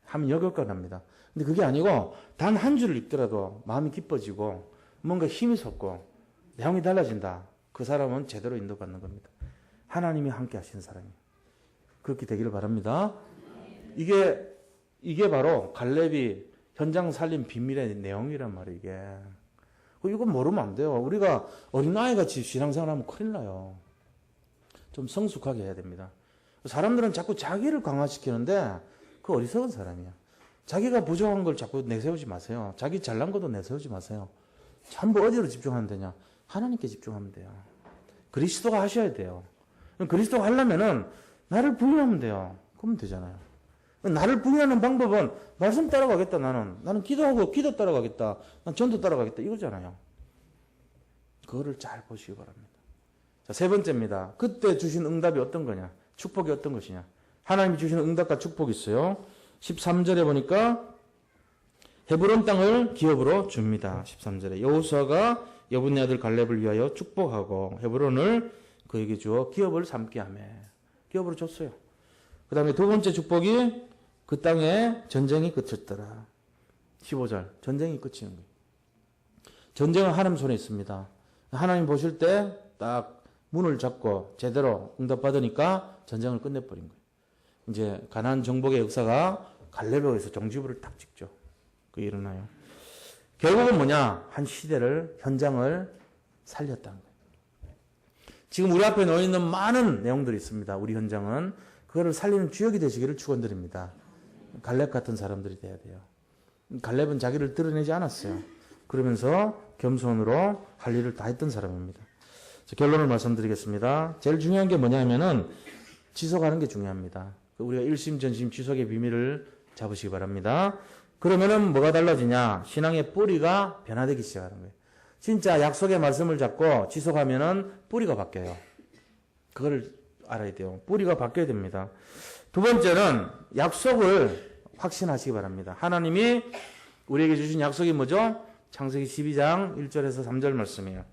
하면 역효과 납니다. 근데 그게 아니고 단 한 줄을 읽더라도 마음이 기뻐지고 뭔가 힘이 솟고 내용이 달라진다. 그 사람은 제대로 인도받는 겁니다. 하나님이 함께 하시는 사람이에요. 그렇게 되기를 바랍니다. 이게 바로 갈렙이 현장 살린 비밀의 내용이란 말이에요. 이게. 이거 모르면 안 돼요. 우리가 어린아이같이 신앙생활하면 큰일 나요. 좀 성숙하게 해야 됩니다. 사람들은 자꾸 자기를 강화시키는데 그 어리석은 사람이야. 자기가 부족한 걸 자꾸 내세우지 마세요. 자기 잘난 것도 내세우지 마세요. 전부 어디로 집중하면 되냐? 하나님께 집중하면 돼요. 그리스도가 하셔야 돼요. 그리스도가 하려면은 나를 부인하면 돼요. 그러면 되잖아요. 나를 부인하는 방법은 말씀 따라가겠다 나는 기도하고 기도 따라가겠다. 난 전도 따라가겠다 이거잖아요. 그거를 잘 보시기 바랍니다. 자, 세 번째입니다. 그때 주신 응답이 어떤 거냐? 축복이 어떤 것이냐? 하나님이 주시는 응답과 축복이 있어요. 13절에 보니까 헤브론 땅을 기업으로 줍니다. 13절에 여호수아가 여분의 아들 갈렙을 위하여 축복하고 헤브론을 그에게 주어 기업을 삼게 하며 기업으로 줬어요. 그 다음에 두 번째 축복이 그 땅에 전쟁이 그쳤더라. 15절 전쟁이 그치는 거예요. 전쟁은 하나님 손에 있습니다. 하나님 보실 때 딱 문을 잡고 제대로 응답받으니까 전쟁을 끝내버린 거예요. 이제 가나안 정복의 역사가 갈렙에 의해서 종지부를 딱 찍죠. 그게 일어나요. 결국은 뭐냐? 한 시대를 현장을 살렸다는 거예요. 지금 우리 앞에 놓여 있는 많은 내용들이 있습니다. 우리 현장은 그거를 살리는 주역이 되시기를 축원드립니다. 갈렙 같은 사람들이 돼야 돼요. 갈렙은 자기를 드러내지 않았어요. 그러면서 겸손으로 할 일을 다 했던 사람입니다. 결론을 말씀드리겠습니다. 제일 중요한 게 뭐냐면은 지속하는 게 중요합니다. 우리가 일심전심 지속의 비밀을 잡으시기 바랍니다. 그러면은 뭐가 달라지냐? 신앙의 뿌리가 변화되기 시작하는 거예요. 진짜 약속의 말씀을 잡고 지속하면은 뿌리가 바뀌어요. 그걸 알아야 돼요. 뿌리가 바뀌어야 됩니다. 두 번째는 약속을 확신하시기 바랍니다. 하나님이 우리에게 주신 약속이 뭐죠? 창세기 12장 1절에서 3절 말씀이에요.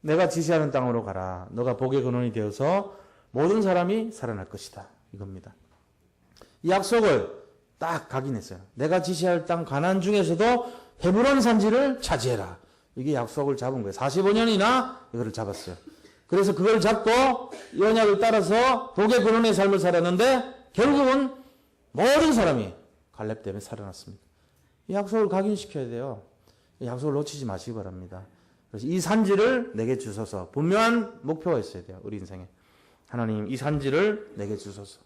내가 지시하는 땅으로 가라. 너가 복의 근원이 되어서 모든 사람이 살아날 것이다. 이겁니다. 이 약속을 딱 각인했어요. 내가 지시할 땅 가나안 중에서도 헤브론 산지를 차지해라. 이게 약속을 잡은 거예요. 45년이나 이거를 잡았어요. 그래서 그걸 잡고 이 언약을 따라서 복의 근원의 삶을 살았는데 결국은 모든 사람이 갈렙 때문에 살아났습니다. 이 약속을 각인시켜야 돼요. 이 약속을 놓치지 마시기 바랍니다. 그래서 이 산지를 내게 주소서. 분명한 목표가 있어야 돼요. 우리 인생에. 하나님 이 산지를 내게 주소서.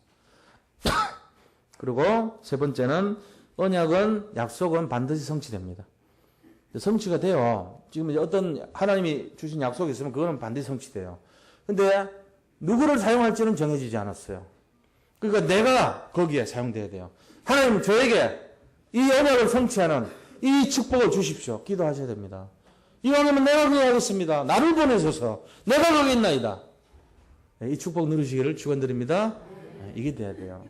그리고 세 번째는 언약은 약속은 반드시 성취됩니다. 성취가 돼요. 지금 이제 어떤 하나님이 주신 약속이 있으면 그거는 반드시 성취돼요. 근데 누구를 사용할지는 정해지지 않았어요. 그러니까 내가 거기에 사용돼야 돼요. 하나님 저에게 이 언약을 성취하는 이 축복을 주십시오. 기도하셔야 됩니다. 이왕이면 내가 그거 하겠습니다. 나를 보내소서. 내가 거겠나이다. 이 축복 누리시기를 축원드립니다. 이게 돼야 돼요.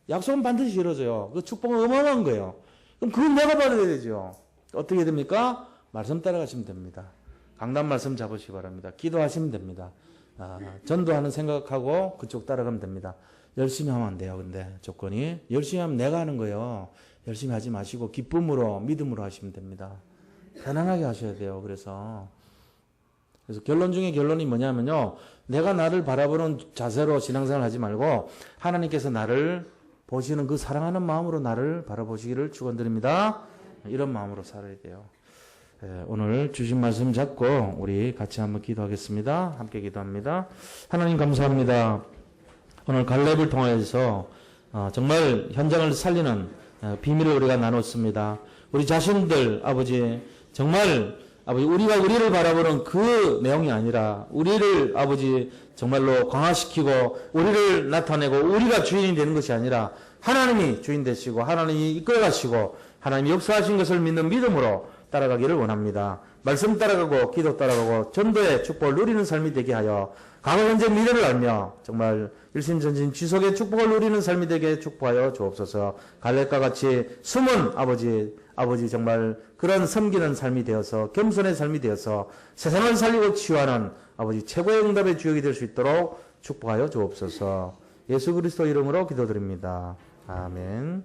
약속은 반드시 이루어져요. 그 축복은 어마어마한 거예요. 그럼 그건 내가 받아야 되죠. 어떻게 됩니까? 말씀 따라가시면 됩니다. 강단 말씀 잡으시기 바랍니다. 기도하시면 됩니다. 전도하는 생각하고 그쪽 따라가면 됩니다. 열심히 하면 안 돼요. 근데 조건이 열심히 하면 내가 하는 거예요. 열심히 하지 마시고 기쁨으로 믿음으로 하시면 됩니다. 편안하게 하셔야 돼요. 그래서 결론 중에 결론이 뭐냐면요. 내가 나를 바라보는 자세로 신앙생활 하지 말고 하나님께서 나를 보시는 그 사랑하는 마음으로 나를 바라보시기를 축원드립니다. 이런 마음으로 살아야 돼요. 오늘 주신 말씀 잡고 우리 같이 한번 기도하겠습니다. 함께 기도합니다. 하나님 감사합니다. 오늘 갈렙을 통해서 정말 현장을 살리는 비밀을 우리가 나눴습니다. 우리 자신들 아버지 정말 아버지 우리가 우리를 바라보는 그 내용이 아니라 우리를 아버지 정말로 강화시키고 우리를 나타내고 우리가 주인이 되는 것이 아니라 하나님이 주인 되시고 하나님이 이끌어가시고 하나님이 역사하신 것을 믿는 믿음으로 따라가기를 원합니다. 말씀 따라가고 기도 따라가고 전도의 축복을 누리는 삶이 되게 하여 과거 현재 미래를 알며 정말 일심전심 지속의 축복을 누리는 삶이 되게 축복하여 주옵소서. 갈렙과 같이 숨은 아버지 정말 그런 섬기는 삶이 되어서 겸손의 삶이 되어서 세상을 살리고 치유하는 아버지 최고의 응답의 주역이 될 수 있도록 축복하여 주옵소서. 예수 그리스도 이름으로 기도드립니다. 아멘.